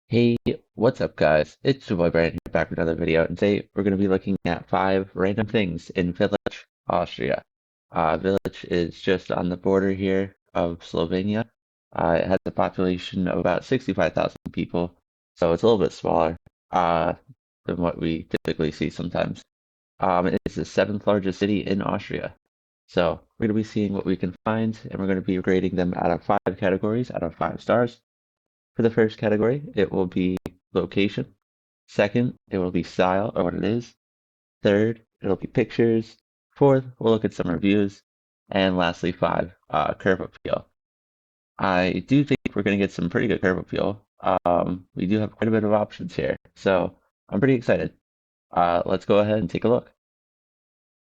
Hey, what's up, guys? It's your boy Brandon here back with another video, and today we're going to be looking at 5 random things in Villach, Austria. Villach is just on the border here of Slovenia. It has a population of about 65,000 people, so it's a little bit smaller than what we typically see sometimes. It is the seventh largest city in Austria. So we're going to be seeing what we can find, and we're going to be grading them out of 5 categories out of 5 stars. For the first category, it will be location. Second, it will be style or what it is. Third, it'll be pictures. Fourth, we'll look at some reviews. And lastly, five, curb appeal. I do think we're going to get some pretty good curb appeal. We do have quite a bit of options here, so I'm pretty excited. Let's go ahead and take a look.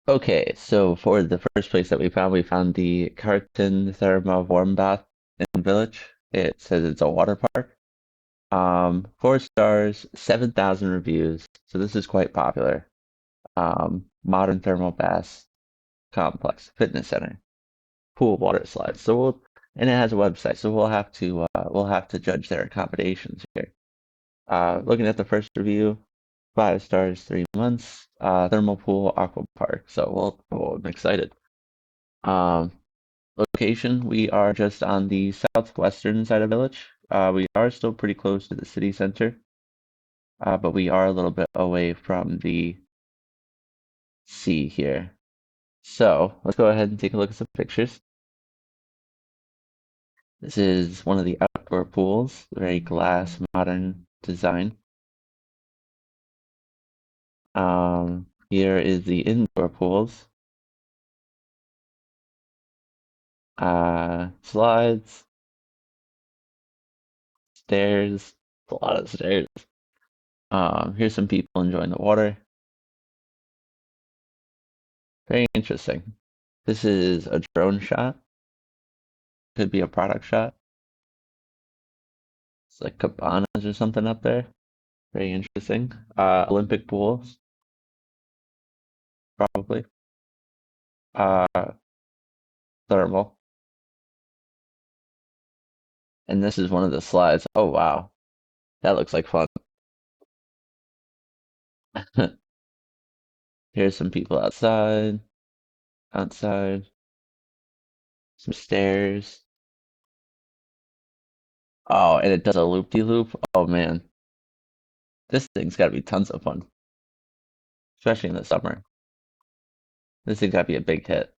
Okay, so for the first place that we found the Karten Therma Warm Bath in Village. It says it's a water park. 4 stars, 7,000 reviews. So this is quite popular. Modern thermal bath complex, fitness center, pool, water slides. And it has a website. So we'll have to judge their accommodations here. Looking at the first review, 5 stars, 3 months. Thermal pool, aqua park. I'm excited. Um, Location, we are just on the southwestern side of Village. We are still pretty close to the city center. But we are a little bit away from the sea here. So let's go ahead and take a look at some pictures. This is one of the outdoor pools, very glass, modern design. Here is the indoor pools. Slides, stairs, a lot of stairs. Here's some people enjoying the water. Very interesting. This is a drone shot. Could be a product shot. It's like cabanas or something up there. Very interesting. Olympic pools, probably. Uh, Thermal. And this is one of the slides. Oh, wow. That looks like fun. Here's some people outside, some stairs. Oh, and it does a loop-de-loop. Oh, man. This thing's got to be tons of fun, especially in the summer. This thing's got to be a big hit.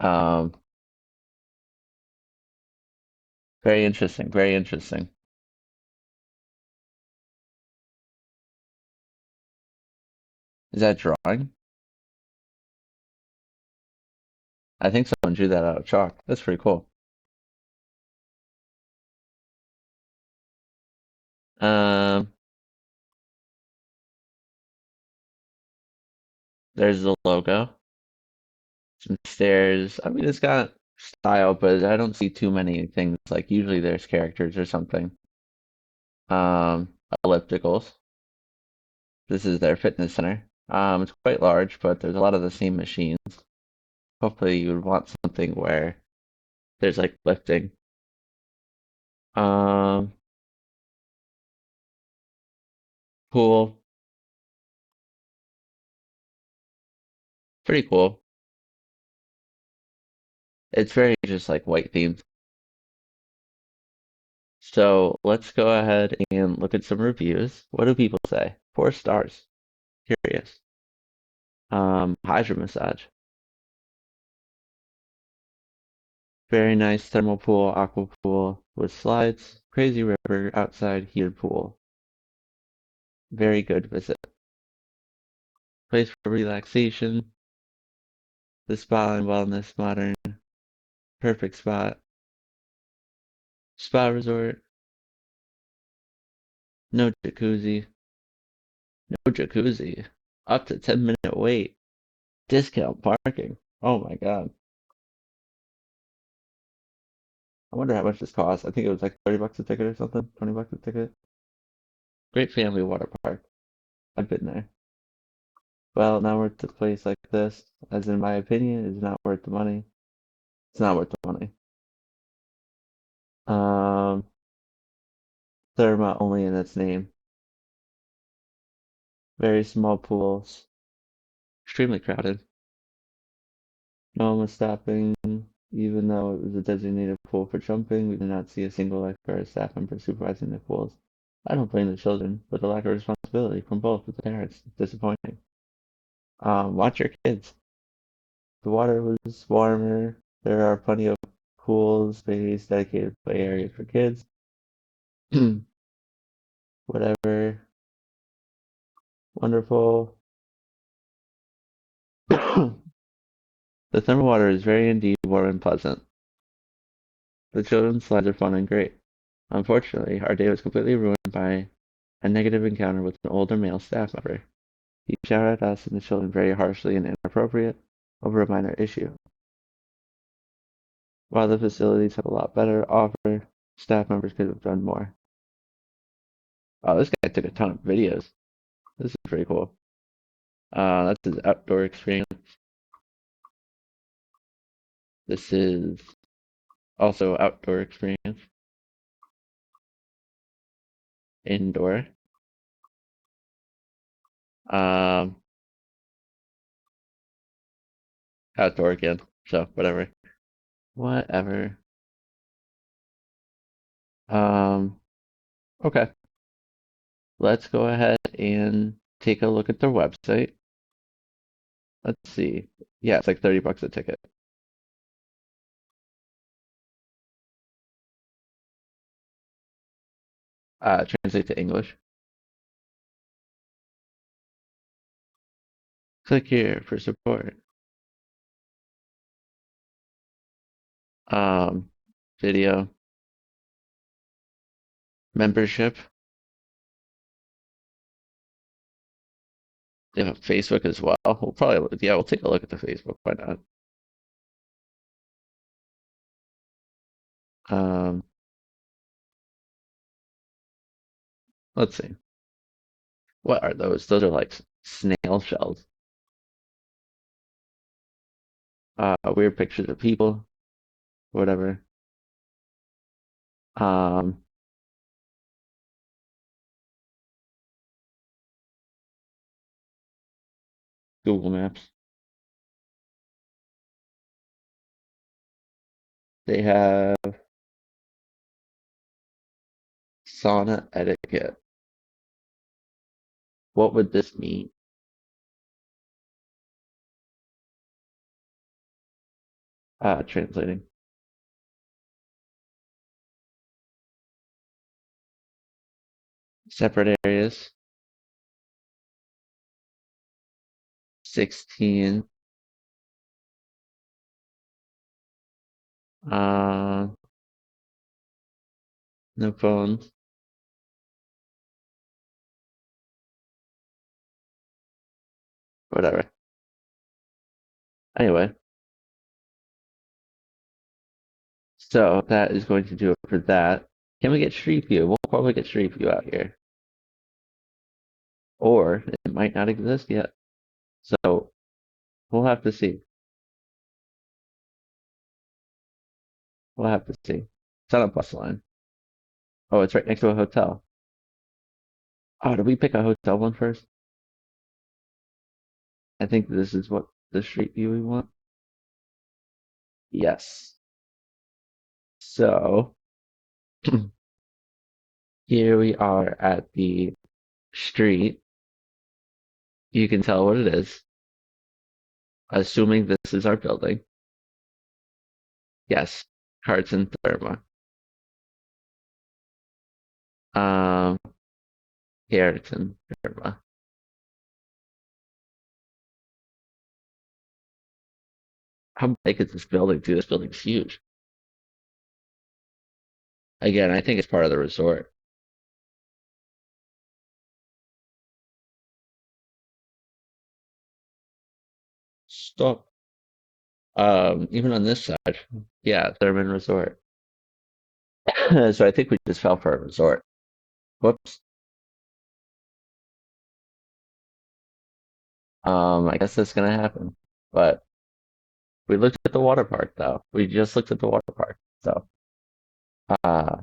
Um, Very interesting. Very interesting. Is that drawing? I think someone drew that out of chalk. That's pretty cool. Um, there's the logo. Some stairs. I mean, it's got style, but I don't see too many things. Like usually there's characters or something. Ellipticals. This is their fitness center. It's quite large, but there's a lot of the same machines. Hopefully you would want something where there's like lifting. Um, Pool. Pretty cool. It's very just like white themed. So let's go ahead and look at some reviews. What do people say? 4 stars. Curious. Hydro massage. Very nice thermal pool, aqua pool with slides. Crazy river outside heated pool. Very good visit. Place for relaxation. The spa and wellness modern. Perfect spot. Spa resort. No jacuzzi. No jacuzzi. Up to 10-minute wait. Discount parking. Oh my God. I wonder how much this costs. I think it was like 30 bucks a ticket or something. 20 bucks a ticket. Great family water park. I've been there. Well, not worth a place like this, as in my opinion, is not worth the money. It's not worth the money. Um, Therma only in its name. Very small pools. Extremely crowded. No one was stopping, even though it was a designated pool for jumping. We did not see a single lifeguard or staff member supervising the pools. I don't blame the children, but the lack of responsibility from both of the parents is disappointing. Watch your kids. The water was warmer. There are plenty of pools, space, dedicated play areas for kids. Whatever. Wonderful. The thermal water is very indeed warm and pleasant. The children's slides are fun and great. Unfortunately, our day was completely ruined by a negative encounter with an older male staff member. He shouted at us and the children very harshly and inappropriate over a minor issue. While the facilities have a lot better offer, staff members could have done more. Oh, this guy took a ton of videos. This is pretty cool. That's his outdoor experience. This is also outdoor experience. Indoor. Um, Outdoor again. So whatever. Whatever. Um, okay. Let's go ahead and take a look at their website. Let's see. Yeah, it's like 30 bucks a ticket. Translate to English. Click here for support. Um, Video. Membership. They have Facebook as well. We'll probably, yeah, we'll take a look at the Facebook. Why not? Um, let's see. What are those? Those are like snail shells. Weird pictures of people, whatever. Um, Google Maps. They have sauna etiquette. What would this mean? Translating. Separate areas. 16. Uh, no phones. Whatever. Anyway, so that is going to do it for that. Can we get Street View? We'll probably get Street View out here. Or it might not exist yet. So we'll have to see. We'll have to see. It's on a bus line. Oh, it's right next to a hotel. Oh, did we pick a hotel one first? I think this is what the Street View we want. Yes. So here we are at the street. You can tell what it is, assuming this is our building. Yes, Carts and Therma. Um, Harrison Therma. How big is this building, too? This building's huge. Again, I think it's part of the resort. Stop. Even on this side, yeah, Thurman Resort. So I think we just fell for a resort. Whoops. I guess that's gonna happen. But we looked at the water park though. We just looked at the water park. So Uh,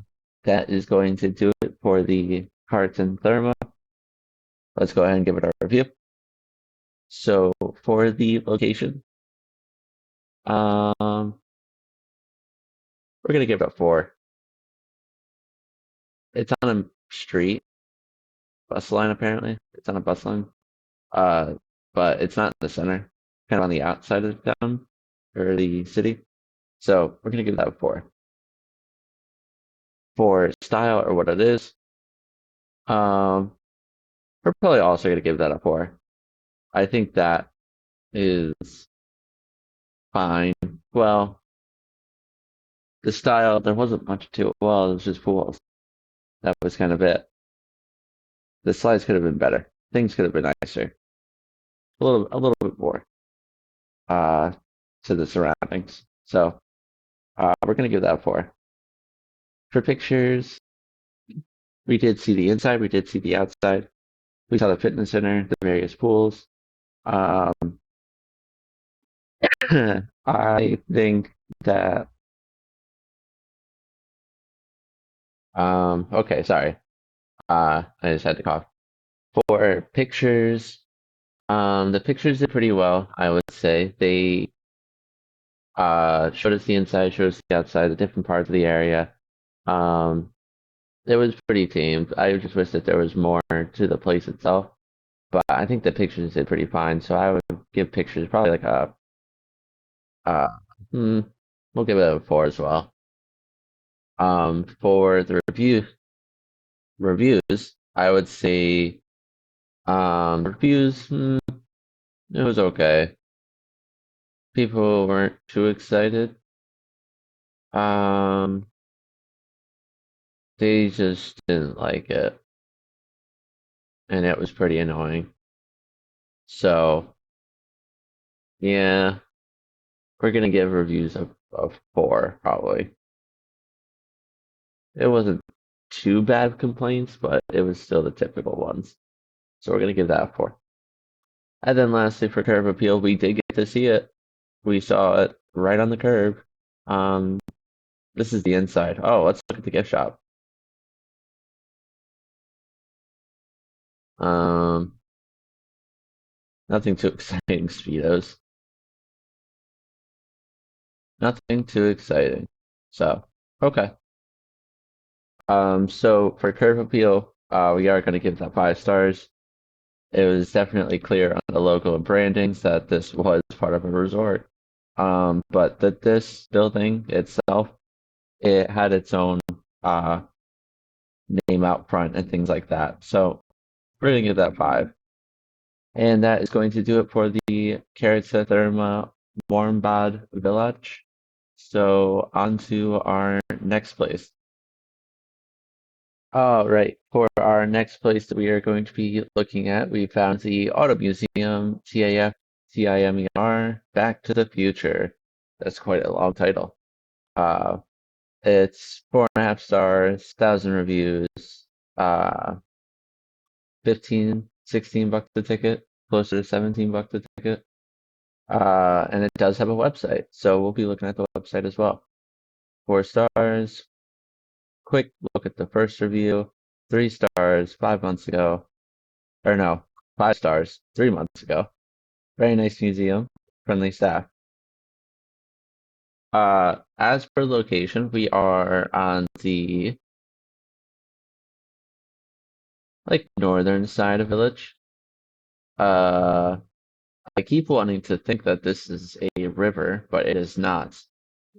that is going to do it for the carts and therma. Let's go ahead and give it our review. So for the location, um, we're gonna give it a 4. It's on a street, bus line apparently. It's on a bus line. Uh, but it's not in the center, kind of on the outside of the town or the city. So we're gonna give that a 4. For style or what it is, um, we're probably also gonna give that a 4. I think that is fine. Well, the style, there wasn't much to it. Well, it was just pools. That was kind of it. The slides could have been better. Things could have been nicer. A little bit more, uh, to the surroundings. So, we're gonna give that a 4. For pictures, we did see the inside, we did see the outside. We saw the fitness center, the various pools. Um, I think that, okay, sorry. I just had to cough. For pictures, the pictures did pretty well, I would say. They showed us the inside, showed us the outside, the different parts of the area. Um, it was pretty tamed. I just wish that there was more to the place itself, but I think the pictures did pretty fine. So I would give pictures probably like a uh, hmm, we'll give it a 4 as well. For the reviews, I would say reviews, it was okay. People weren't too excited. Um, they just didn't like it, and it was pretty annoying. So yeah, we're gonna give reviews of 4 probably. It wasn't too bad complaints, but it was still the typical ones. So we're gonna give that a 4. And then lastly, for curb appeal, we did get to see it. We saw it right on the curb. Um, this is the inside. Oh, let's look at the gift shop. Um, nothing too exciting, Speedos. Nothing too exciting. So, okay. So for curb appeal, we are going to give that 5 stars. It was definitely clear on the logo and brandings that this was part of a resort. But that this building itself, it had its own uh name out front and things like that. So we're gonna give that 5. And that is going to do it for the Karatsa Therma Warmbad Village. So on to our next place. All right, for our next place that we are going to be looking at, we found the Auto Museum, TAF, TIMER, Back to the Future. That's quite a long title. Uh, it's 4.5 stars, 1,000 reviews, uh, 15, $16 a ticket, closer to $17 a ticket. And it does have a website, so we'll be looking at the website as well. 4 stars. Quick look at the first review. 3 stars 5 months ago. Or no, 5 stars 3 months ago. Very nice museum, friendly staff. As per location, we are on the like northern side of Village. Uh, I keep wanting to think that this is a river, but it is not.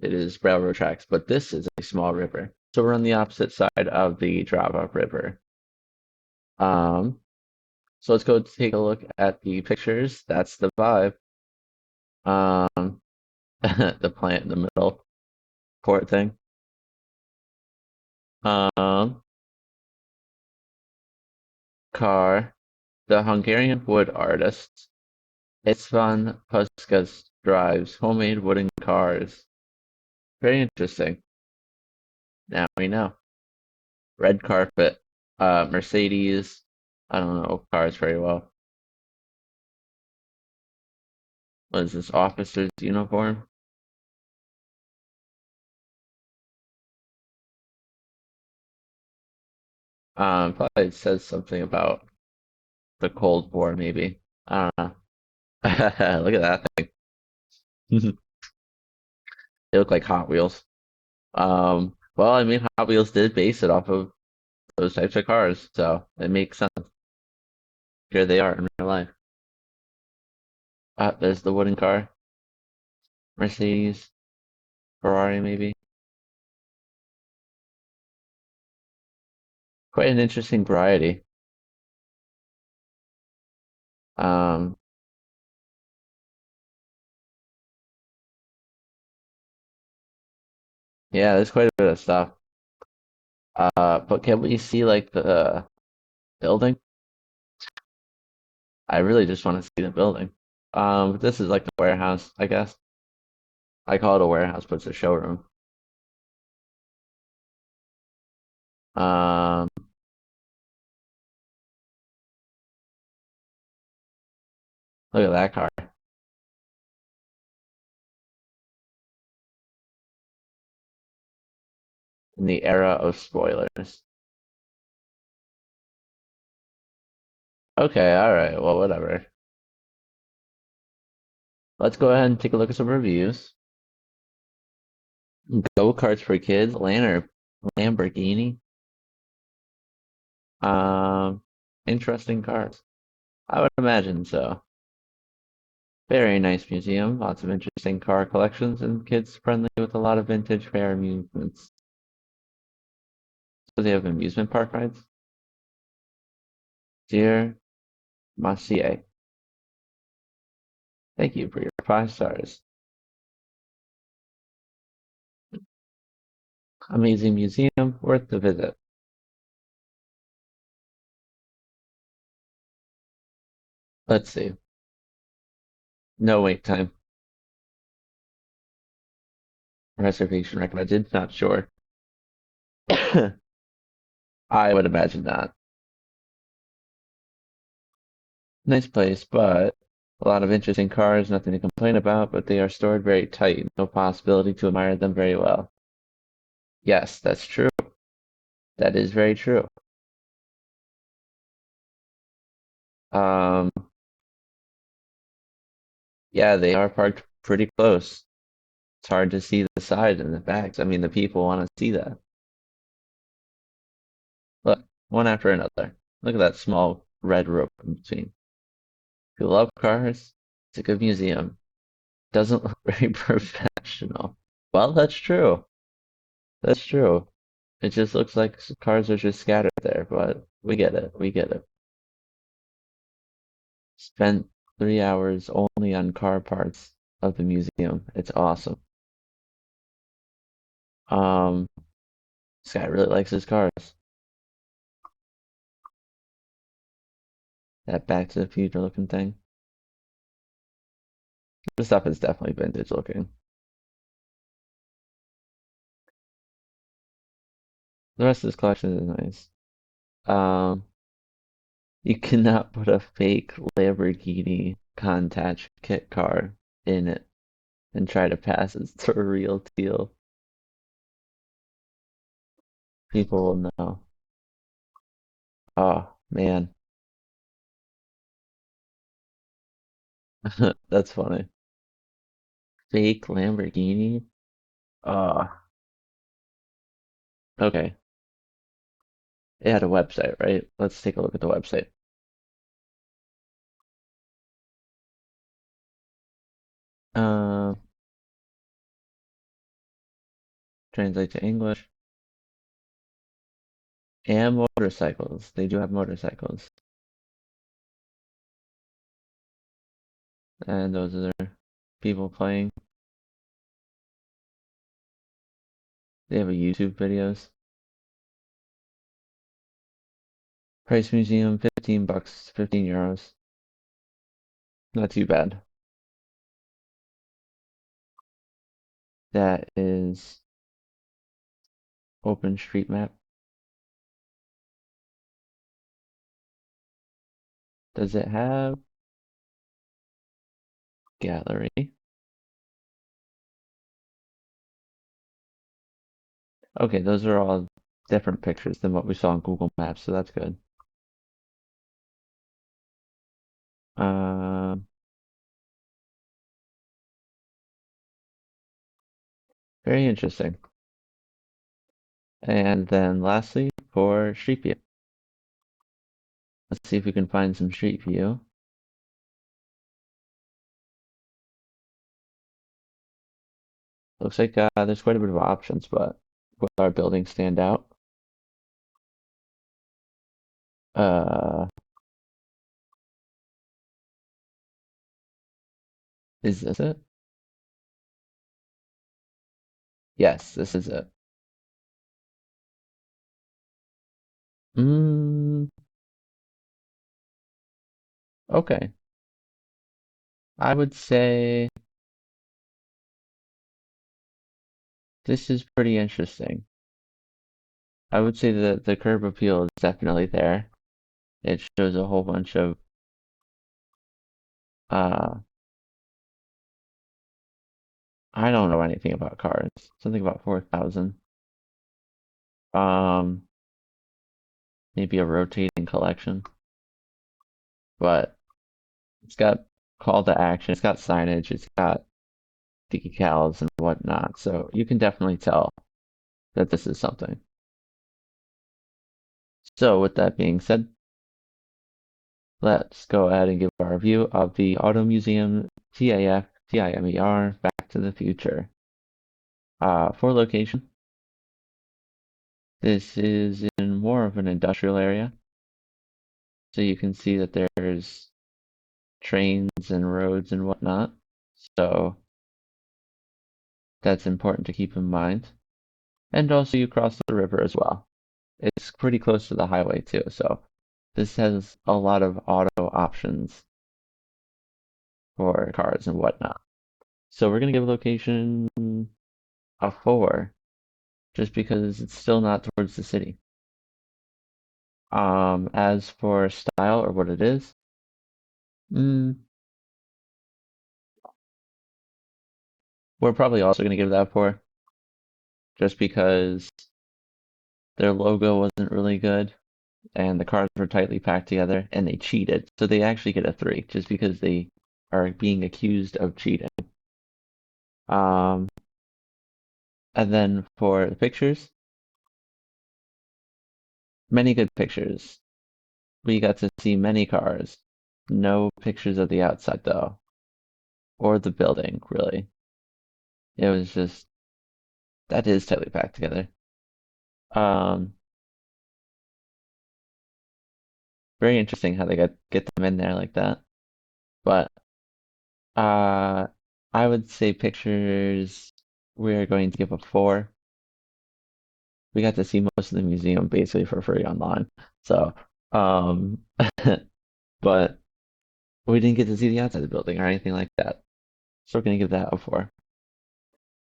It is railroad tracks, but this is a small river. So we're on the opposite side of the Drava River. Um, so let's go take a look at the pictures. That's the vibe. Um, the plant in the middle, port thing. Um, car, the Hungarian wood artist. Istvan Puskas drives homemade wooden cars. Very interesting. Now we know. Red carpet, Mercedes. I don't know cars very well. What is this, officer's uniform? Probably says something about the Cold War, maybe. I don't know. Look at that thing. They look like Hot Wheels. Well, I mean, Hot Wheels did base it off of those types of cars, so it makes sense. Here they are in real life. There's the wooden car, Mercedes, Ferrari, maybe. Quite an interesting variety. Um, yeah, there's quite a bit of stuff. But can we see like the building? I really just want to see the building. This is like the warehouse, I guess. I call it a warehouse, but it's a showroom. Um, Look at that car in the era of spoilers. Okay, all right, well, whatever. Let's go ahead and take a look at some reviews. Go-karts for kids, Lamborghini. Um, Interesting cars. I would imagine so. Very nice museum, lots of interesting car collections, and kids friendly with a lot of vintage fair amusements. So they have amusement park rides. Dear Monsieur, thank you for your 5 stars. Amazing museum, worth the visit. Let's see. No wait time. Reservation recommended. Not sure. I would imagine not. Nice place, but a lot of interesting cars, nothing to complain about, but they are stored very tight. No possibility to admire them very well. Yes, that's true. That is very true. Um, yeah, they are parked pretty close. It's hard to see the side and the backs. I mean, the people want to see that. Look, one after another. Look at that small red rope in between. If you love cars, it's a good museum. Doesn't look very professional. Well, that's true. That's true. It just looks like cars are just scattered there, but we get it. We get it. Spent 3 hours only on car parts of the museum. It's awesome. Um, this guy really likes his cars. That Back to the Future looking thing. The stuff is definitely vintage looking. The rest of this collection is nice. Um, you cannot put a fake Lamborghini Countach kit car in it and try to pass it for a real deal. People will know. Oh man, that's funny. Fake Lamborghini? Oh, okay. It had a website, right? Let's take a look at the website. Uh, Translate to English. And motorcycles. They do have motorcycles. And those are people playing. They have a YouTube videos. Price Museum, 15 bucks, 15 euros. Not too bad. That is Open Street Map. Does it have gallery? Okay, those are all different pictures than what we saw on Google Maps, so that's good. Um, Very interesting. And then lastly, for Street View. Let's see if we can find some Street View. Looks like there's quite a bit of options, but will our building stand out? Uh, is this it? Yes, this is it. Mm, okay. I would say this is pretty interesting. I would say that the curb appeal is definitely there. It shows a whole bunch of uh I don't know anything about cars. Something about 4,000. Um, Maybe a rotating collection, but it's got call to action, it's got signage, it's got decals and whatnot. So you can definitely tell that this is something. So with that being said, let's go ahead and give our review of the Auto Museum TAF TIMER Back to the Future. For location, this is in more of an industrial area. So you can see that there's trains and roads and whatnot. So that's important to keep in mind. And also you cross the river as well. It's pretty close to the highway too, so this has a lot of auto options for cars and whatnot. So we're gonna give location a 4, just because it's still not towards the city. As for style or what it is, mm, we're probably also gonna give that a 4, just because their logo wasn't really good and the cars were tightly packed together and they cheated. So they actually get a 3 just because they are being accused of cheating. Um, and then for the pictures, many good pictures. We got to see many cars. No pictures of the outside though, or the building, really. It was just that is tightly packed together. Um, Very interesting how they get them in there like that. But uh, I would say pictures we're going to give a 4. We got to see most of the museum basically for free online. So, um, but we didn't get to see the outside of the building or anything like that. So we're gonna give that a 4.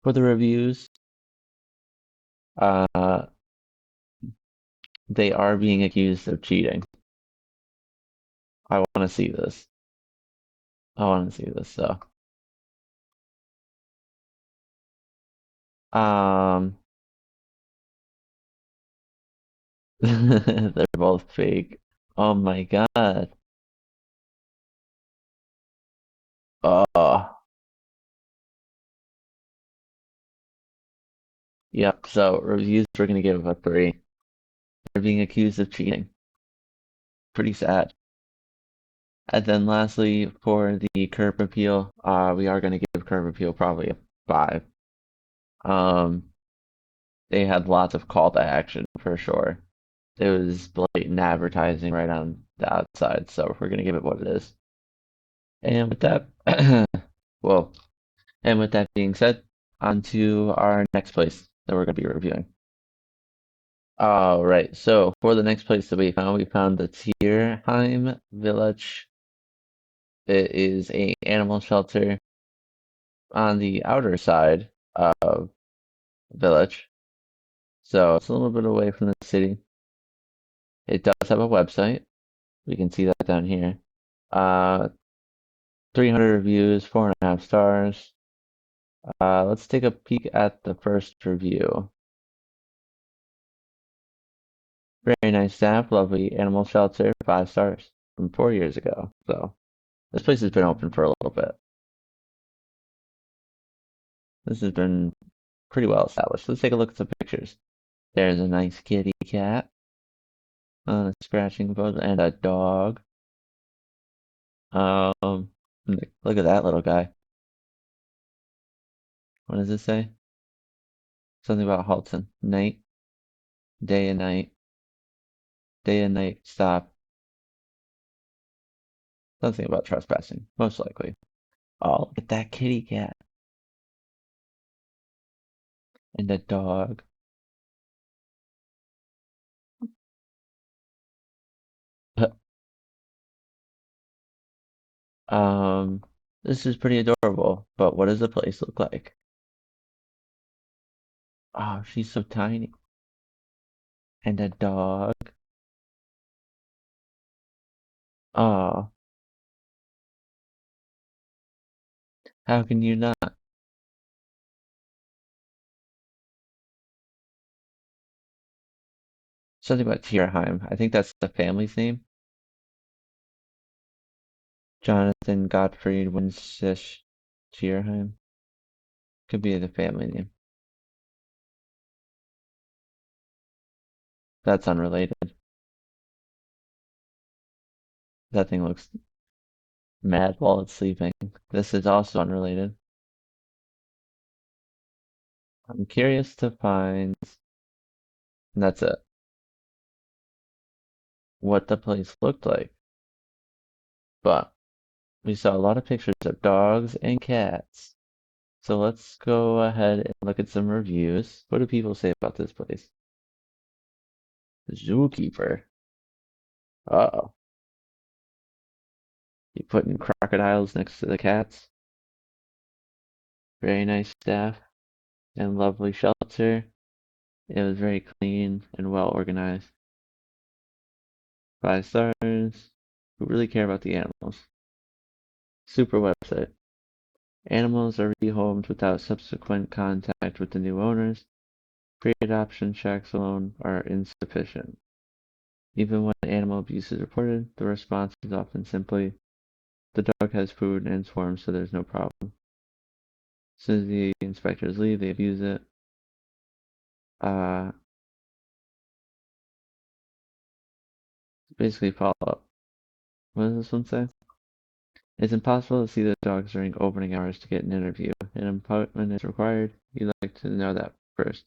For the reviews, uh, they are being accused of cheating. I want to see this. I want to see this. So, um, they're both fake. Oh my God. Oh, yep. So reviews, we're gonna give a 3. They're being accused of cheating. Pretty sad. And then lastly, for the curb appeal, we are gonna give curb appeal probably a 5. Um, they had lots of call to action for sure. It was blatant advertising right on the outside, so we're gonna give it what it is. And with that, well, and with that being said, on to our next place that we're gonna be reviewing. All right, so for the next place that we found the Tierheim Village. It is a animal shelter on the outer side of Village, so it's a little bit away from the city. It does have a website. We can see that down here. Uh, 300 reviews, 4.5 stars. Let's take a peek at the first review. Very nice staff, lovely animal shelter, 5 stars from 4 years ago. So this place has been open for a little bit. This has been pretty well established. Let's take a look at some pictures. There's a nice kitty cat on a scratching pose and a dog. Um, look at that little guy. What does it say? Something about Halton. Night, day and night, day and night, stop. Something about trespassing, most likely. Oh, look at that kitty cat and a dog. Um, this is pretty adorable, but what does the place look like? Oh, she's so tiny. And a dog. Oh, how can you not? Something about Tierheim. I think that's the family's name. Jonathan Gottfried Winsisch Tierheim. Could be the family name. That's unrelated. That thing looks mad while it's sleeping. This is also unrelated. I'm curious to find, and that's it, what the place looked like. But we saw a lot of pictures of dogs and cats. So let's go ahead and look at some reviews. What do people say about this place? Zookeeper. Uh-oh. You putting crocodiles next to the cats? Very nice staff and lovely shelter. It was very clean and well organized. 5 stars. Who really care about the animals? Super website. Animals are rehomed without subsequent contact with the new owners. Pre-adoption checks alone are insufficient. Even when animal abuse is reported, the response is often simply, the dog has food and it's warm, so there's no problem. As soon as the inspectors leave, they abuse it. Uh, basically follow up. What does this one say? It's impossible to see the dogs during opening hours to get an interview. An appointment is required. You'd like to know that first.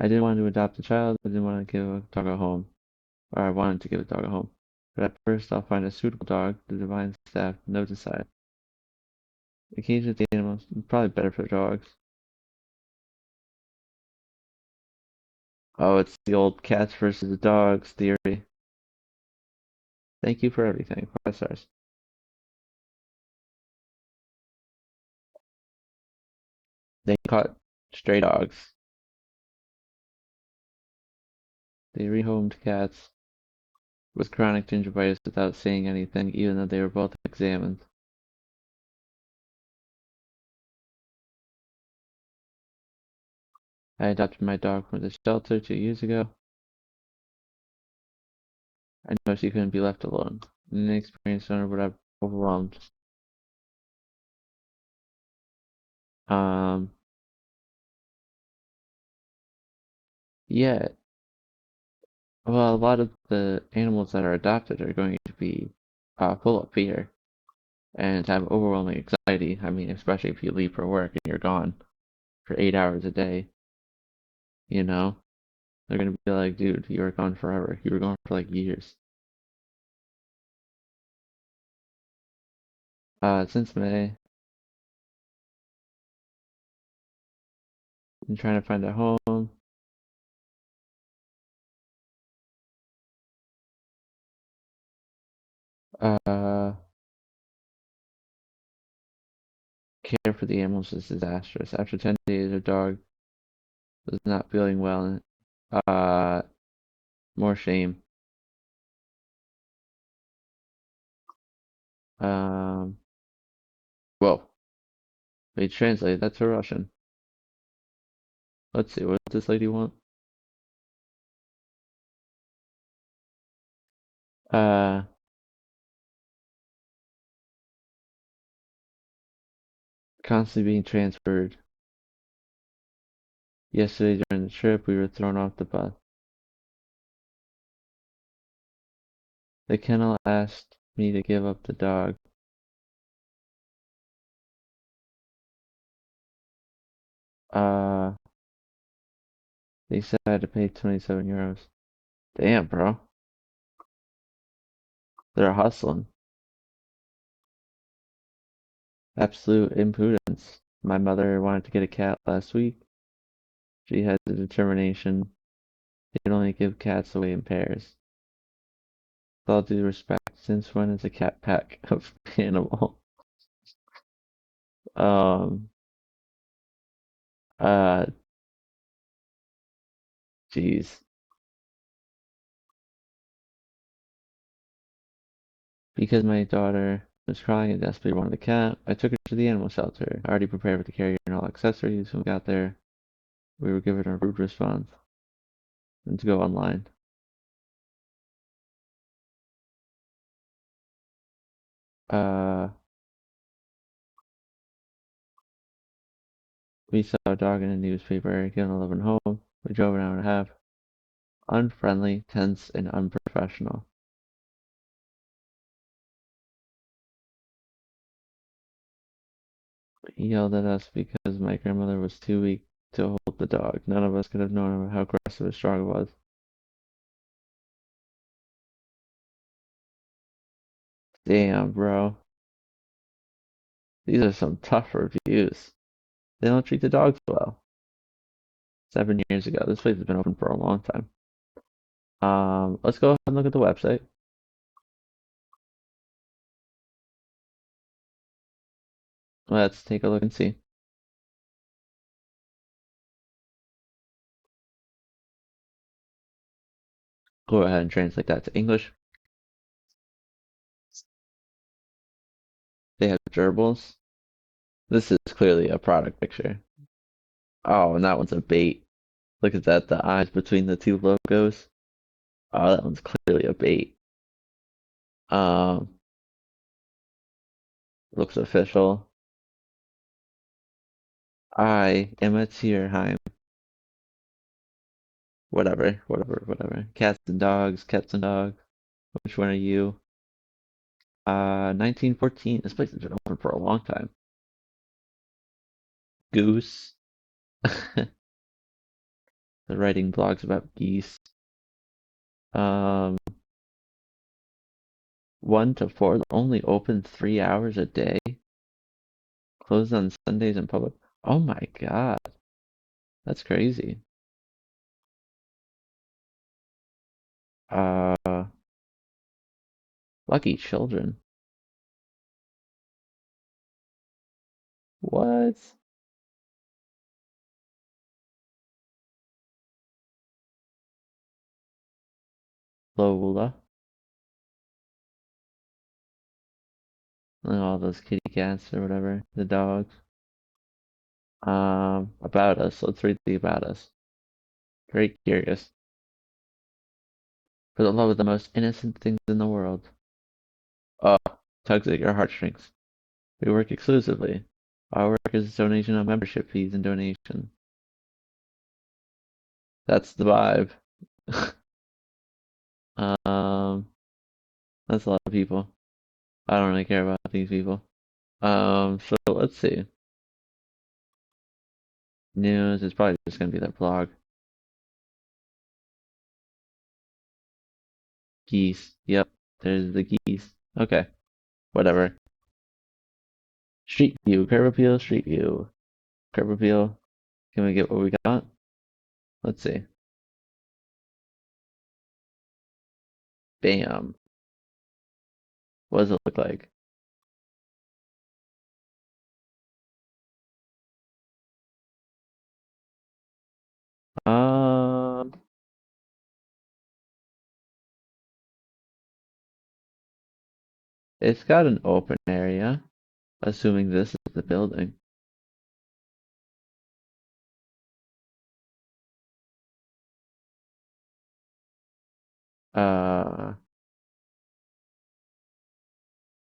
I didn't want to adopt a child. I didn't want to give a dog a home. Or I wanted to give a dog a home. But at first, I'll find a suitable dog. The divine staff know decide. The cage with the animals probably better for dogs. Oh, it's the old cats versus the dogs theory. Thank you for everything. 5 stars. They caught stray dogs. They rehomed cats with chronic gingivitis without saying anything, even though they were both examined. I adopted my dog from the shelter 2 years ago. I know she couldn't be left alone. An inexperienced owner would have overwhelmed. Um, yeah. Well, a lot of the animals that are adopted are going to be full of fear and have overwhelming anxiety. I mean, especially if you leave for work and you're gone for 8 hours a day, you know? They're gonna be like, dude, you were gone forever. You were gone for like years. Since May, I'm trying to find a home. Uh, care for the animals is disastrous. After 10 days, our dog was not feeling well. Uh, more shame. Um, whoa. Wait, translate that to Russian. Let's see, what does this lady want? Uh, constantly being transferred. Yesterday during the trip, we were thrown off the bus. The kennel asked me to give up the dog. Uh, they said I had to pay 27 euros. Damn, bro. They're hustling. Absolute impudence. My mother wanted to get a cat last week. She had the determination they can only give cats away in pairs. With all due respect, since when is a cat pack of animal? Um, uh, Jeez. Because my daughter was crying and desperately wanted a cat, I took her to the animal shelter. I already prepared with the carrier and all accessories. When we got there, we were given a rude response and to go online. Uh, we saw a dog in a newspaper, given a living home. We drove an hour and a half. Unfriendly, tense, and unprofessional. He yelled at us because my grandmother was too weak to hold the dog. None of us could have known how aggressive and strong it was. Damn, bro. These are some tough reviews. They don't treat the dogs well. 7 years ago. This place has been open for a long time. Let's go ahead and look at the website. Let's take a look and see. Go ahead and translate that to English. They have gerbils. This is clearly a product picture. Oh, and that one's a bait. Look at that, the eyes between the two logos. Oh, that one's clearly a bait. Um, Looks official. I am a Tierheim. Whatever, whatever, whatever. Cats and dogs, cats and dogs. Which one are you? 1914. This place has been open for a long time. Goose. They're writing blogs about geese. Um, 1 to 4, only open 3 hours a day. Closed on Sundays in public. Oh my God, that's crazy. Uh, Lucky children. What? Lola. And all those kitty cats or whatever. The dogs. About us. Let's read the about us. Very curious. For the love of the most innocent things in the world. Oh, tugs at your heartstrings. We work exclusively. Our work is donation of membership fees and donation. That's the vibe. Um, that's a lot of people. I don't really care about these people. So let's see. News is probably just gonna be their blog. Geese. Yep, there's the geese. Okay, whatever. Street view, curb appeal, street view. Curb appeal. Can we get what we got? Let's see. Bam. What does it look like? Um, it's got an open area, assuming this is the building. Uh,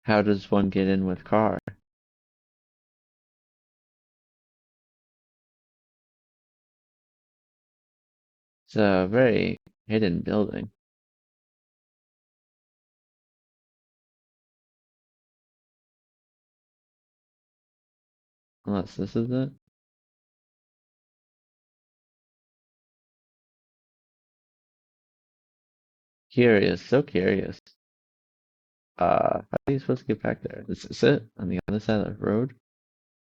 How does one get in with car? It's a very hidden building. Unless this is it. Curious, so curious. How are you supposed to get back there? Is this it? On the other side of the road?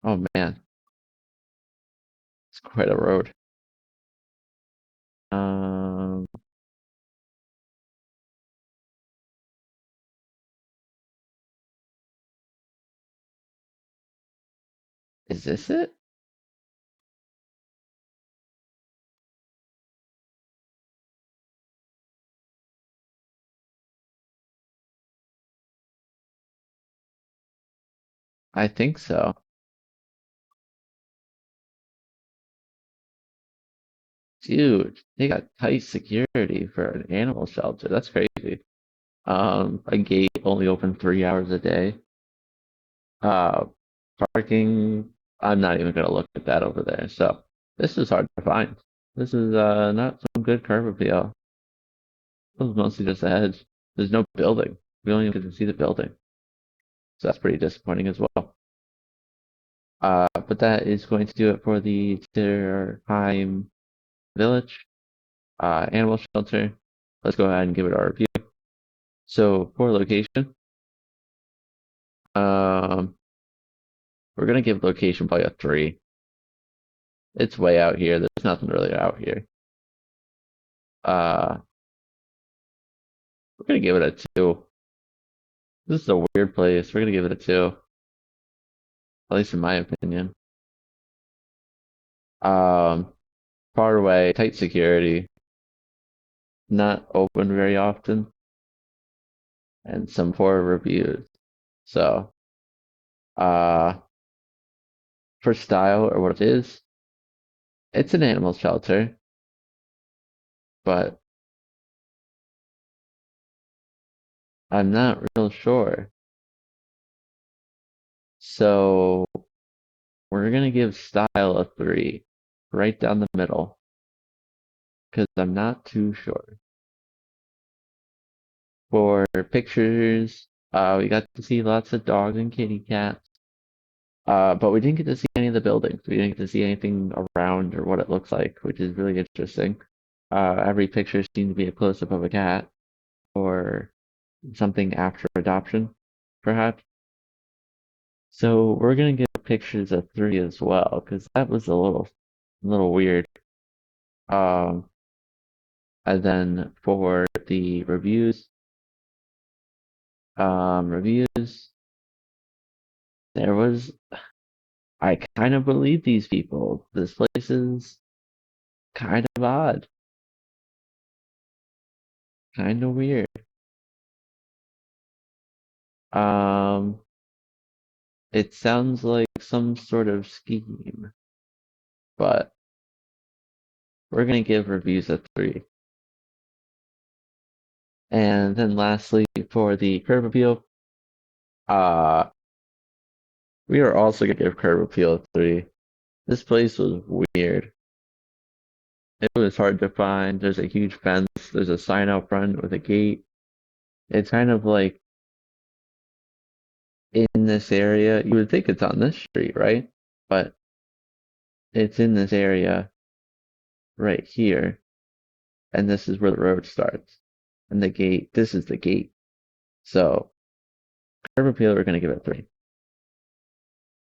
Oh man, it's quite a road. Um, is this it? I think so. Dude, they got tight security for an animal shelter. That's crazy. A gate only open 3 hours a day. Uh, Parking, I'm not even gonna look at that over there. So this is hard to find. This is not some good curb appeal. This is mostly just a hedge. There's no building. We don't even get to see the building. So that's pretty disappointing as well. But that is going to do it for the Tierheim Village animal shelter. Let's go ahead and give it our review. So for location, um, we're gonna give location probably a 3. It's way out here. There's nothing really out here. Uh, we're gonna give it a 2. This is a weird place. We're gonna give it a 2, at least in my opinion. Um, Far away, tight security, not open very often, and some poor reviews. So, uh, for style or what it is, it's an animal shelter, but I'm not real sure. So we're gonna give style a 3, right down the middle, because I'm not too sure. For pictures, we got to see lots of dogs and kitty cats. But we didn't get to see any of the buildings. We didn't get to see anything around or what it looks like, which is really interesting. Every picture seemed to be a close-up of a cat or something after adoption, perhaps. So we're gonna give pictures a 3 as well, because that was a little weird. Um, and then for the reviews, there was I kind of believe these people. This place is kind of odd, kind of weird. Um, it sounds like some sort of scheme, but we're gonna give reviews a 3. And then lastly, for the curb appeal, uh, we are also gonna give curb appeal a 3. This place was weird. It was hard to find. There's a huge fence. There's a sign out front with a gate. It's kind of like in this area. You would think it's on this street, right? But it's in this area right here, and this is where the road starts. And the gate, this is the gate. So, curb appeal, we're going to give it 3.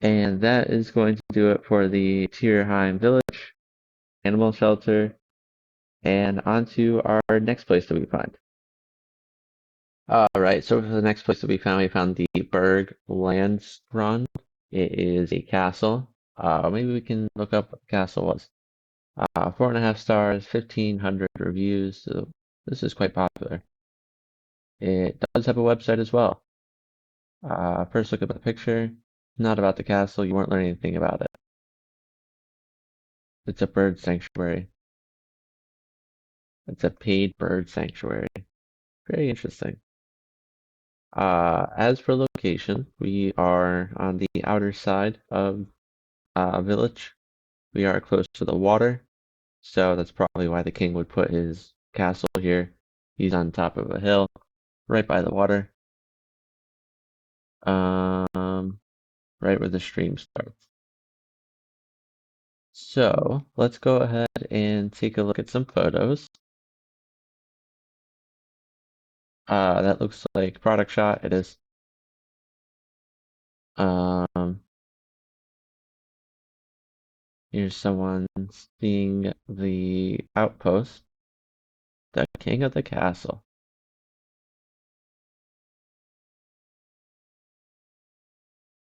And that is going to do it for the Tierheim Village Animal Shelter. And on to our next place that we find. All right, so for the next place that we found the Berg Landsgrund. It is a castle. Maybe we can look up what the castle was. 4.5 stars, 1,500 reviews. So this is quite popular. It does have a website as well. First look at the picture. Not about the castle. You won't learn anything about it. It's a bird sanctuary. It's a paid bird sanctuary. Very interesting. As for location. We are on the outer side of Village. We are close to the water, so that's probably why the king would put his castle here. He's on top of a hill, right by the water, um, right where the stream starts. So let's go ahead and take a look at some photos. That looks like product shot. It is. Um, Here's someone seeing the outpost, the king of the castle.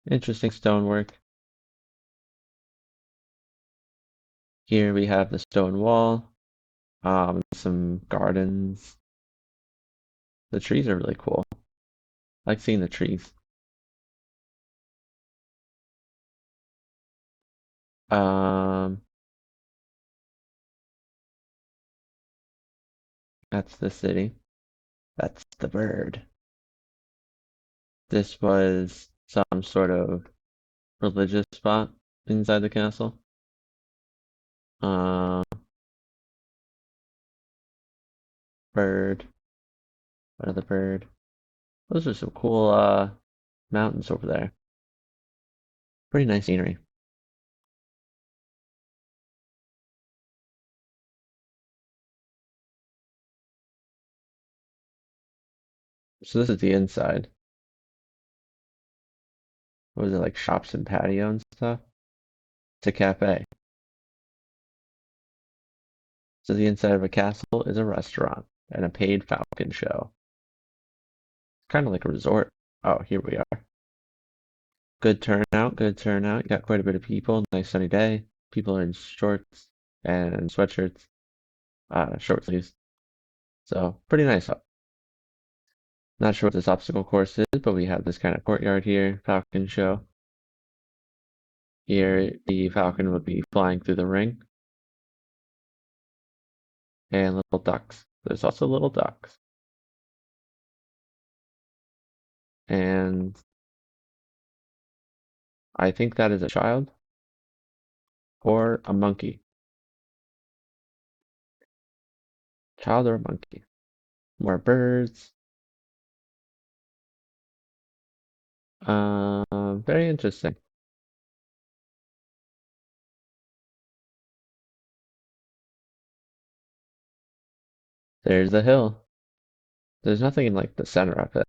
Interesting stonework. Here we have the stone wall, some gardens. The trees are really cool. I like seeing the trees. Um, that's the city. That's the bird. This was some sort of religious spot inside the castle. Uh, Bird. Another bird. Those are some cool mountains over there. Pretty nice scenery. So this is the inside. What was it, like shops and patio and stuff? It's a cafe. So the inside of a castle is a restaurant and a paid falcon show. Kind of like a resort. Oh, here we are. Good turnout, good turnout. Got quite a bit of people. Nice sunny day. People are in shorts and sweatshirts, short sleeves. So pretty nice up. Not sure what this obstacle course is, but we have this kind of courtyard here, falcon show. Here, the falcon would be flying through the ring, and little ducks. There's also little ducks. And I think that is a child or a monkey. Child or a monkey. More birds. Very interesting. There's a hill. There's nothing in like the center of it.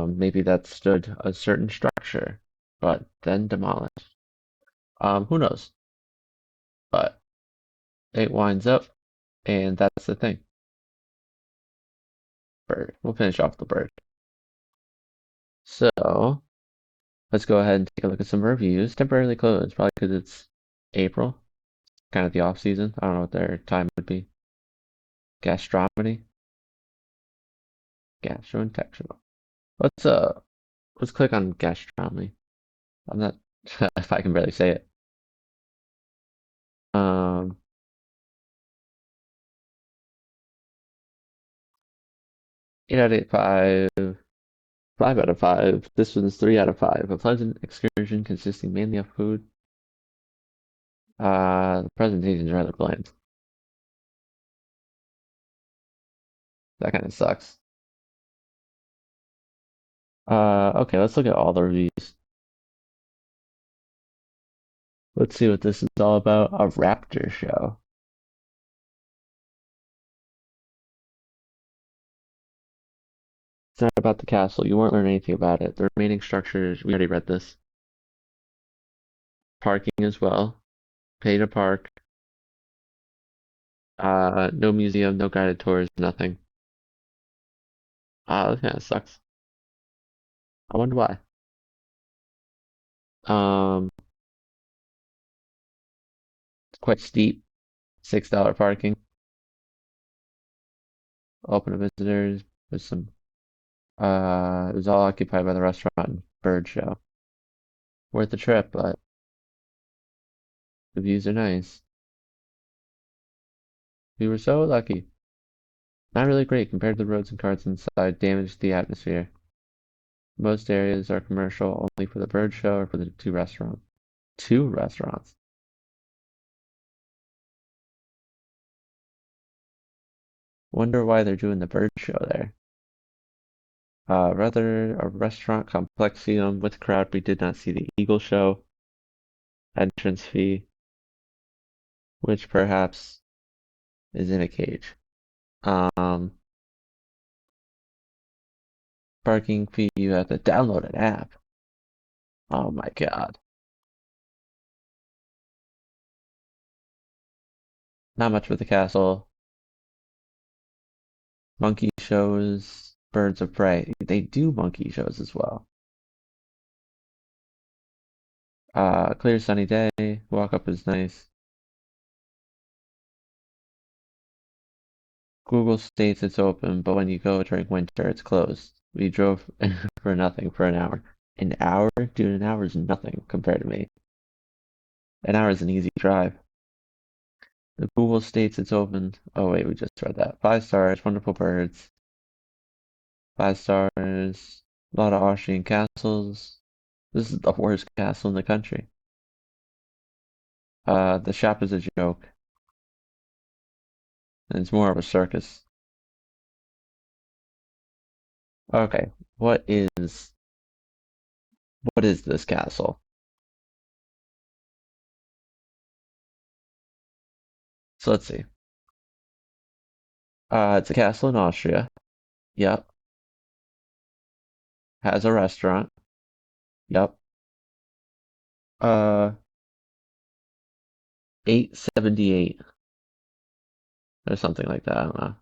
Maybe that stood a certain structure, but then demolished. Who knows? But it winds up, and that's the thing. Bird. We'll finish off the bird. So let's go ahead and take a look at some reviews. Temporarily closed, probably because it's April, kind of the off season. I don't know what their time would be. Gastronomy, gastrointestinal. Let's click on gastronomy. I'm not if I can barely say it. Um, 8 out of 5, 5 out of 5. This one's 3 out of 5. A pleasant excursion consisting mainly of food. The presentation is rather bland. That kind of sucks. Okay, let's look at all the reviews. Let's see what this is all about. A raptor show. It's not about the castle. You won't learn anything about it. The remaining structures, we already read this. Parking as well. Pay to park. No museum, no guided tours, nothing. That kind of sucks. I wonder why. Um, it's quite steep. $6 parking. Open to visitors. There's some. It was all occupied by the restaurant and bird show. Worth the trip, but the views are nice. We were so lucky. Not really great compared to the roads and cars inside. Damaged the atmosphere. Most areas are commercial only for the bird show or for the two restaurants. Two restaurants. Wonder why they're doing the bird show there. Rather a restaurant complexium with crowd. We did not see the eagle show. Entrance fee, which perhaps is in a cage. Um, Parking fee, you have to download an app. Oh my God. Not much for the castle. Monkey shows, birds of prey. They do monkey shows as well. Clear sunny day. Walk up is nice. Google states it's open, but when you go during winter, it's closed. We drove for nothing for an hour. An hour? Dude, an hour is nothing compared to me. An hour is an easy drive. The Google states it's open. Oh wait, we just read that. 5 stars, wonderful birds. 5 stars. A lot of Austrian castles. This is the worst castle in the country. The shop is a joke, and it's more of a circus. Okay, what is this castle? So let's see. It's a castle in Austria. Yep. Has a restaurant. Yep. Uh, 878 or something like that. I don't know.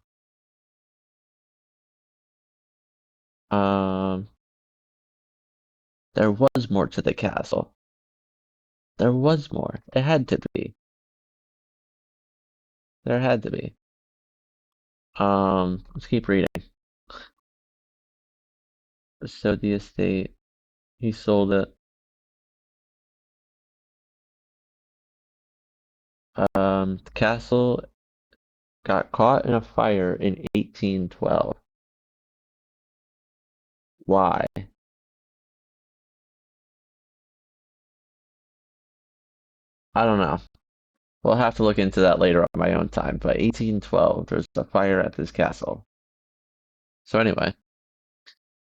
There was more to the castle. There was more. It had to be. There had to be. Let's keep reading. So the estate, he sold it. The castle got caught in a fire in 1812. Why? I don't know. We'll have to look into that later on my own time, but 1812, there's a fire at this castle. So anyway,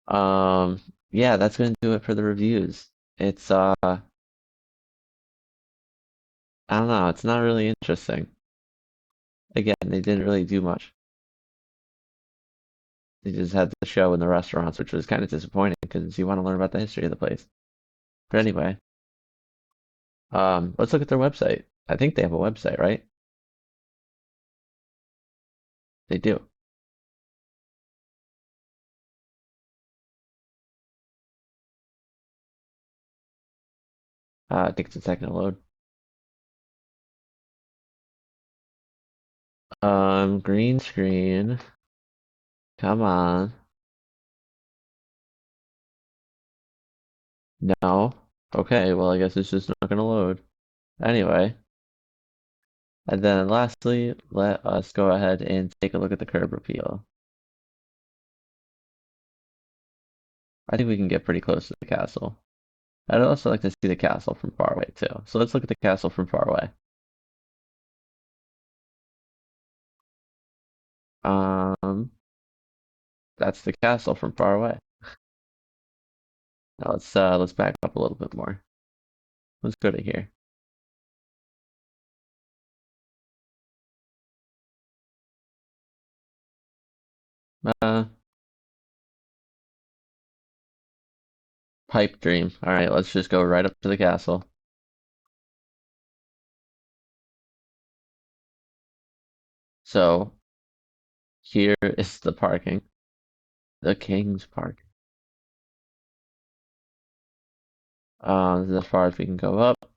um, yeah, that's gonna do it for the reviews. It's I don't know, it's not really interesting. Again, they didn't really do much. They just had the show in the restaurants, which was kind of disappointing because you want to learn about the history of the place. But anyway, let's look at their website. I think they have a website, right? They do. It takes a second to load. Green screen. Come on. No. Okay, well, I guess it's just not gonna load. Anyway, and then lastly, let us go ahead and take a look at the curb appeal. I think we can get pretty close to the castle. I'd also like to see the castle from far away too. So let's look at the castle from far away. Um, that's the castle from far away. Now let's back up a little bit more. Let's go to here. Uh, Pipe dream. All right, let's just go right up to the castle. So here is the parking, the King's Park. This is as far as we can go up.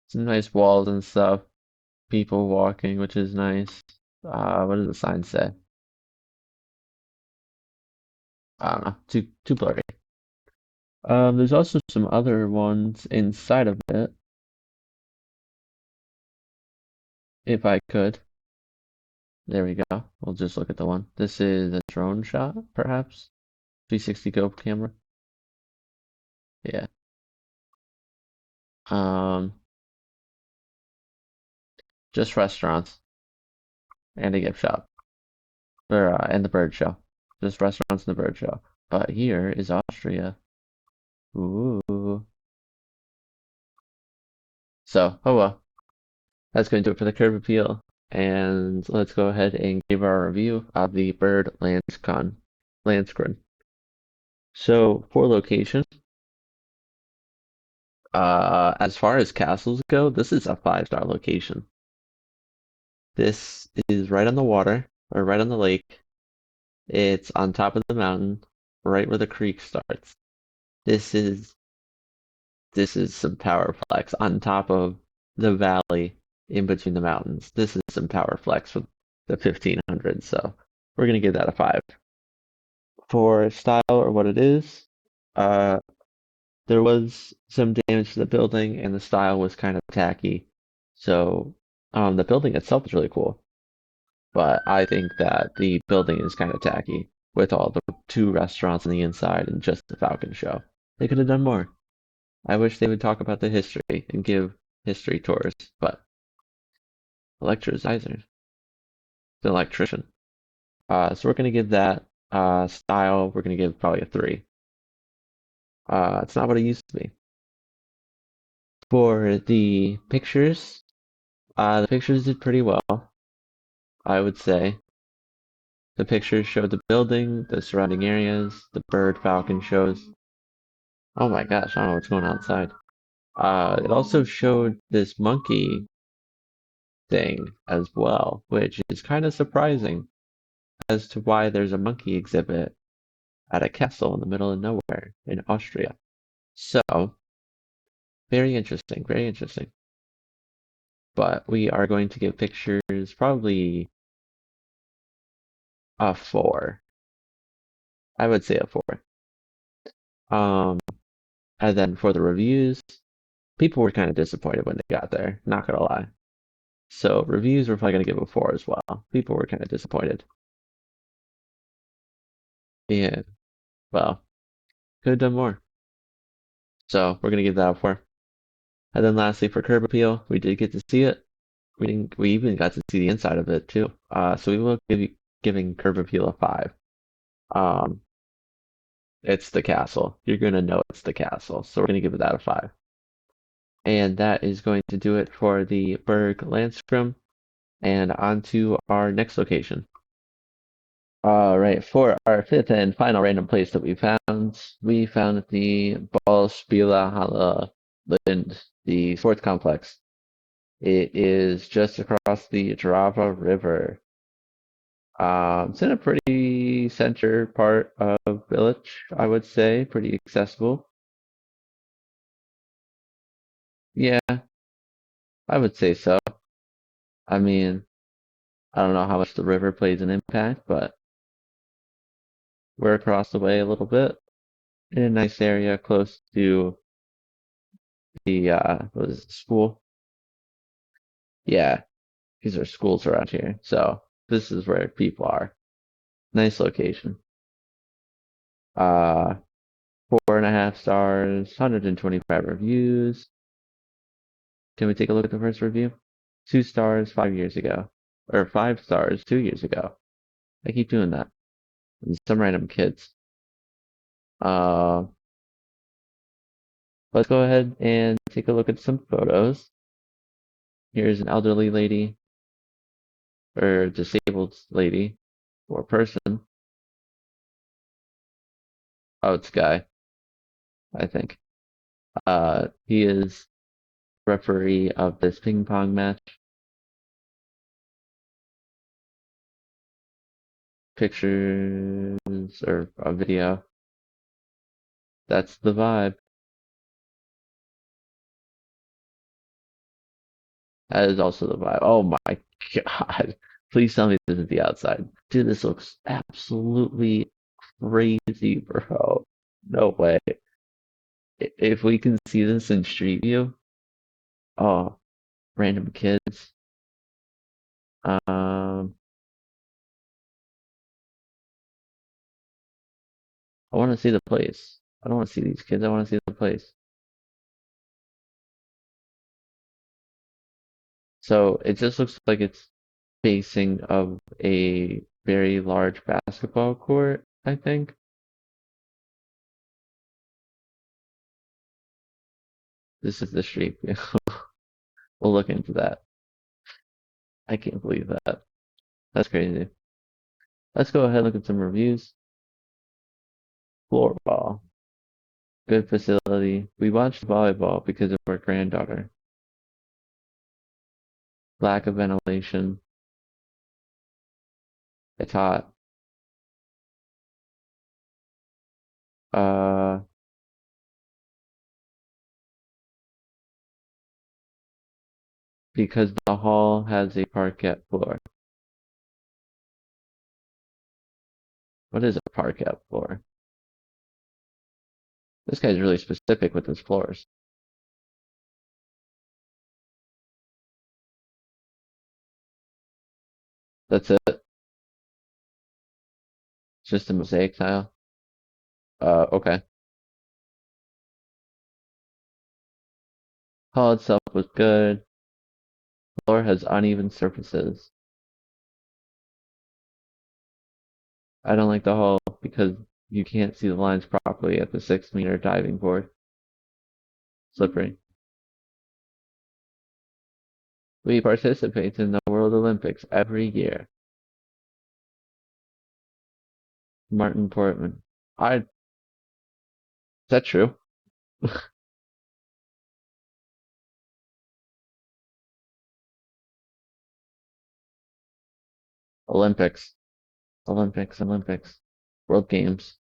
Some nice walls and stuff. People walking, which is nice. What does the sign say? I don't know. Too blurry. There's also some other ones inside of it. If I could. There we go. We'll just look at the one. This is a drone shot, perhaps. 360 Go camera. Yeah. Um, just restaurants and a gift shop, or and the bird show. Just restaurants and the bird show. But here is Austria. Ooh. So, oh well. That's going to do it for the curb appeal. And let's go ahead and give our review of the bird Landskron. So for location, as far as castles go, this is a 5-star location. This is right on the water, or right on the lake. It's on top of the mountain, right where the creek starts. This is this is some power flex on top of the valley in between the mountains. This is some power flex for the 1500s, so we're gonna give that a 5. For style or what it is, uh, there was some damage to the building and the style was kind of tacky. So the building itself is really cool, but I think that the building is kind of tacky with all the 2 restaurants on the inside and just the Falcon show. They could have done more. I wish they would talk about the history and give history tours, but electricizer, the electrician. So we're gonna give that style. We're gonna give probably a 3. It's not what it used to be. For the pictures did pretty well, I would say. The pictures showed the building, the surrounding areas, the bird falcon shows. Oh my gosh, I don't know what's going on outside. It also showed this monkey thing as well, which is kind of surprising as to why there's a monkey exhibit at a castle in the middle of nowhere in Austria. So, very interesting, very interesting. But we are going to give pictures probably a 4. I would say a 4. Um, and then for the reviews, people were kind of disappointed when they got there, not gonna lie. So reviews were probably gonna give a 4 as well. People were kind of disappointed. Yeah, well, could have done more. So we're gonna give that a 4. And then lastly, for curb appeal, we did get to see it. We even got to see the inside of it too. So we will giving curb appeal a 5. Um, it's the castle. You're gonna know it's the castle, so we're gonna give it that a 5. And that is going to do it for the Berg Landscrum. And on to our next location. All right, for our 5th and final random place that we found the Ballspielhalle Lind, the sports complex. It is just across the Drava River. It's in a pretty center part of Villach, I would say, pretty accessible. Yeah, I would say so. I mean, I don't know how much the river plays an impact, but we're across the way a little bit in a nice area close to the what is it, school? Yeah, these are schools around here. So this is where people are. Nice location. Uh 4.5 stars, 125 reviews. Can we take a look at the first review? 2 stars 5 years ago. Or 5 stars 2 years ago. I keep doing that. And some random kids. Uh let's go ahead and take a look at some photos. Here's an elderly lady or disabled lady or person. Oh, it's a guy, I think. He is referee of this ping pong match. Pictures or a video. That's the vibe. That is also the vibe. Oh my God. Please tell me this is the outside. Dude, this looks absolutely crazy, bro. No way. If we can see this in Street View, oh, random kids. Um, I want to see the place. I don't want to see these kids. I want to see the place. So it just looks like it's facing of a very large basketball court, I think. This is the street. We'll look into that. I can't believe that. That's crazy. Let's go ahead and look at some reviews. Floorball. Good facility. We watched volleyball because of our granddaughter. Lack of ventilation. It's hot. Uh, because the hall has a parquet floor. What is a parquet floor? This guy's really specific with his floors. That's it. It's just a mosaic tile. Okay. Hall itself was good. Floor has uneven surfaces. I don't like the hall because you can't see the lines properly at the 6-meter diving board. Slippery. We participate in the World Olympics every year. Martin Portman. Is that true? Olympics. Olympics. Olympics. World Games.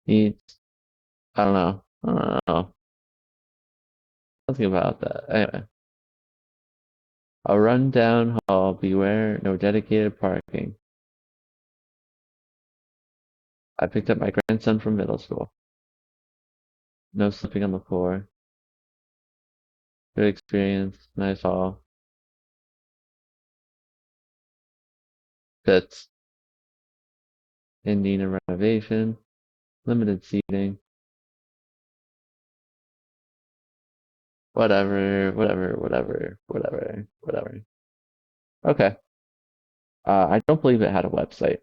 He's, I don't know. I don't know. Something about that. Anyway. A run-down hall. Beware, no dedicated parking. I picked up my grandson from middle school. No slipping on the floor. Good experience. Nice hall. Fits. In need of renovation. Limited seating. Whatever, whatever, whatever, whatever, whatever. Okay. I don't believe it had a website.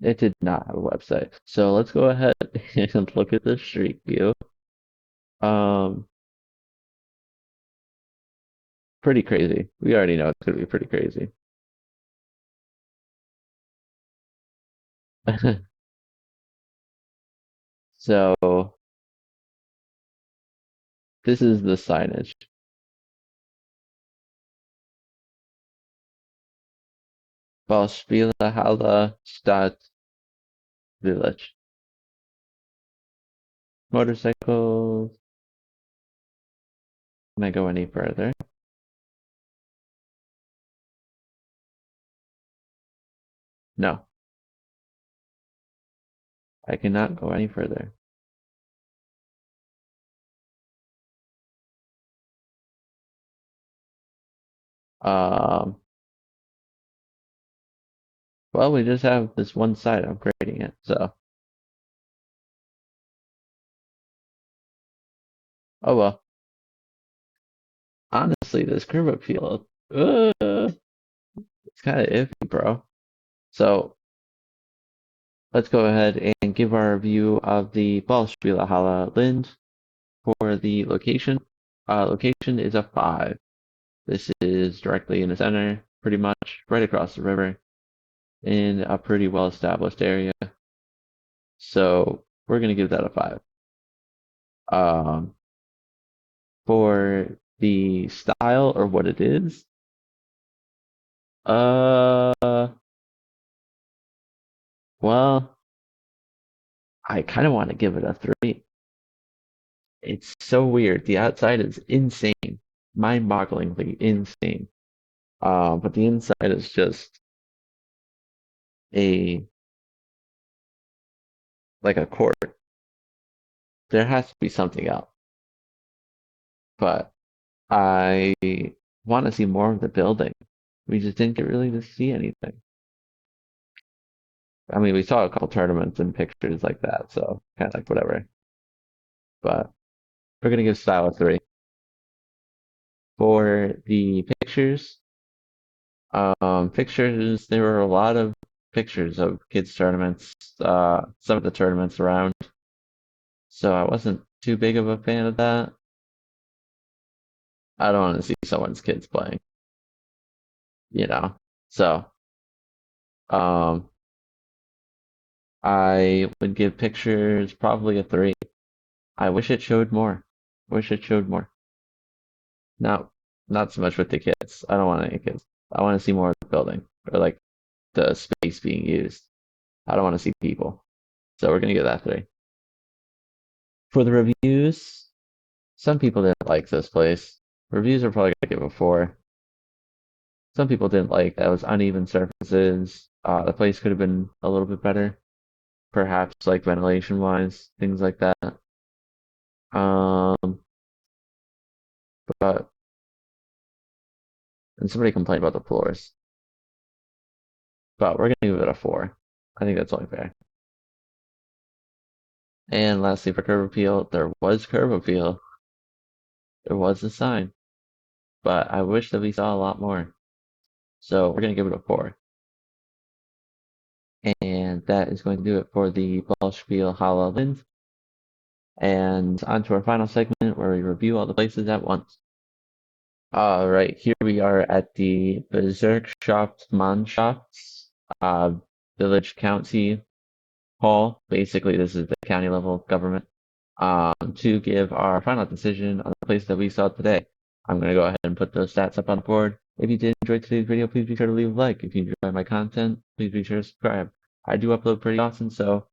It did not have a website. So let's go ahead and look at the street view. Um, Pretty crazy. We already know it's gonna be pretty crazy. So this is the signage. Halle Stadt Village. Motorcycles. Can I go any further? No, I cannot go any further. Um, well, we just have this one side upgrading it, so oh well. Honestly, this curb appeal, it's kind of iffy, bro. So let's go ahead and give our review of the Ballspielhalle Lind for the location. Location is a 5. This is directly in the center, pretty much right across the river, in a pretty well-established area. So we're gonna give that a 5. Um, for the style or what it is, well, I kind of want to give it a 3. It's so weird. The outside is insane, mind-bogglingly insane. But the inside is just a like a court. There has to be something else, but I want to see more of the building. We just didn't get really to see anything. I mean, we saw a couple tournaments and pictures like that, so kind of like whatever. But we're gonna give style a 3. For the pictures, there were a lot of pictures of kids tournaments, some of the tournaments around. So I wasn't too big of a fan of that. I don't want to see someone's kids playing, you know. So, um, I would give pictures probably a 3. I wish it showed more. Wish it showed more. Not not so much with the kids. I don't want any kids. I want to see more of the building or like the space being used. I don't want to see people. So we're gonna give that 3. For the reviews, some people didn't like this place. Reviews are probably gonna give a 4. Some people didn't like that it was uneven surfaces. The place could have been a little bit better, perhaps like ventilation wise, things like that. Um, but and somebody complained about the floors, but we're gonna give it a 4. I think that's only fair. And lastly, for curb appeal, there was curb appeal. There was a sign, but I wish that we saw a lot more. So we're gonna give it a 4. And that is going to do it for the Ballspiel Halle Linz. And on to our final segment where we review all the places at once. All right, here we are at the Bezirkschaftsmannschafts uh, Village County Hall. Basically, this is the county level government to give our final decision on the place that we saw today. I'm going to go ahead and put those stats up on the board. If you did enjoy today's video, please be sure to leave a like. If you enjoy my content, please be sure to subscribe. I do upload pretty often, so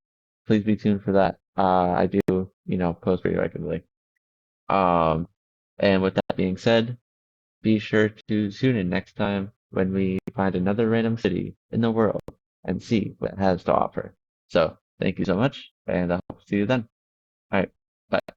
please be tuned for that. I do, post pretty regularly. Um, and with that being said, be sure to tune in next time when we find another random city in the world and see what it has to offer. So, thank you so much, and I hope to see you then. All right, bye.